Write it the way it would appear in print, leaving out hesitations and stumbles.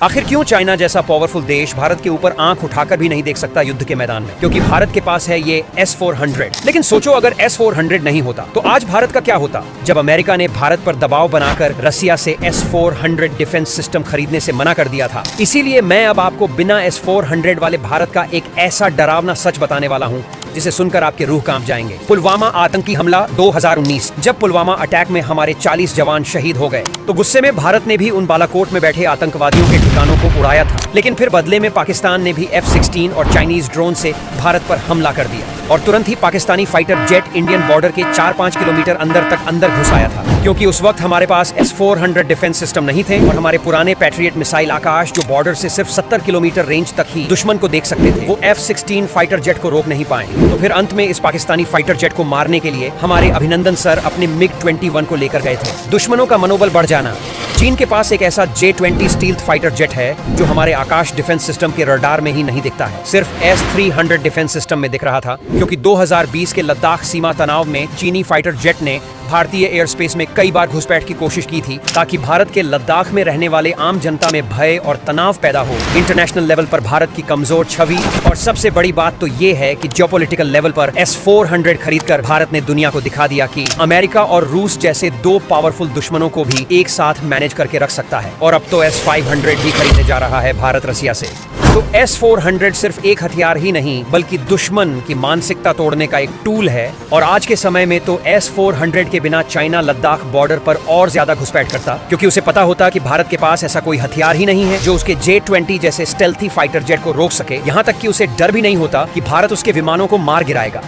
आखिर क्यों चाइना जैसा पावरफुल देश भारत के ऊपर आंख उठाकर भी नहीं देख सकता युद्ध के मैदान में? क्योंकि भारत के पास है ये S-400। लेकिन सोचो अगर S-400 नहीं होता तो आज भारत का क्या होता? जब अमेरिका ने भारत पर दबाव बनाकर रसिया से S-400 डिफेंस सिस्टम खरीदने से मना कर दिया था। इसीलिए मैं अब आपको बिना S-400 वाले भारत का एक ऐसा डरावना सच बताने वाला हूँ जिसे सुनकर आपके रूह कांप जाएंगे। पुलवामा आतंकी हमला 2019। जब पुलवामा अटैक में हमारे 40 जवान शहीद हो गए तो गुस्से में भारत ने भी उन बालाकोट में बैठे आतंकवादियों के ठिकानों को उड़ाया था। लेकिन फिर बदले में पाकिस्तान ने भी F-16 और चाइनीज ड्रोन से भारत पर हमला कर दिया और तुरंत ही Pakistani fighter jet Indian border के 4-5 किलोमीटर अंदर घुस आया था। क्योंकि उस वक्त हमारे पास S-400 डिफेंस सिस्टम नहीं थे और हमारे पुराने पैट्रियट मिसाइल आकाश जो बॉर्डर से सिर्फ 70 किलोमीटर रेंज तक ही दुश्मन को देख सकते थे, वो F-16 फाइटर जेट को रोक नहीं पाए। तो फिर अंत में इस पाकिस्तानी फाइटर जेट को मारने के लिए हमारे अभिनंदन सर अपने MiG-21 को लेकर गए थे। दुश्मनों का मनोबल बढ़ जाना। चीन के पास एक ऐसा J-20 स्टील्थ फाइटर जेट है जो हमारे आकाश डिफेंस सिस्टम के रडार में ही नहीं दिखता है, सिर्फ S-300 डिफेंस सिस्टम में दिख रहा था। क्योंकि 2020 के लद्दाख सीमा तनाव में चीनी फाइटर जेट ने भारतीय एयर स्पेस में कई बार घुसपैठ की कोशिश की थी ताकि भारत के लद्दाख में रहने वाले आम जनता में भय और तनाव पैदा हो। इंटरनेशनल लेवल पर भारत की कमजोर छवि और सबसे बड़ी बात तो ये है कि जियोपॉलिटिकल लेवल पर S-400 खरीदकर भारत ने दुनिया को दिखा दिया कि अमेरिका और रूस जैसे दो पावरफुल दुश्मनों को भी एक साथ मैनेज करके रख सकता है। और अब तो S-500 भी खरीदने जा रहा है भारत रसिया से। तो S-400 सिर्फ एक हथियार ही नहीं बल्कि दुश्मन की मानसिकता तोड़ने का एक टूल है। और आज के समय में तो S-400 के बिना चाइना लद्दाख बॉर्डर पर और ज्यादा घुसपैठ करता, क्योंकि उसे पता होता कि भारत के पास ऐसा कोई हथियार ही नहीं है जो उसके J-20 जैसे स्टेल्थी फाइटर जेट को रोक सके। यहाँ तक कि उसे डर भी नहीं होता कि भारत उसके विमानों को मार गिराएगा।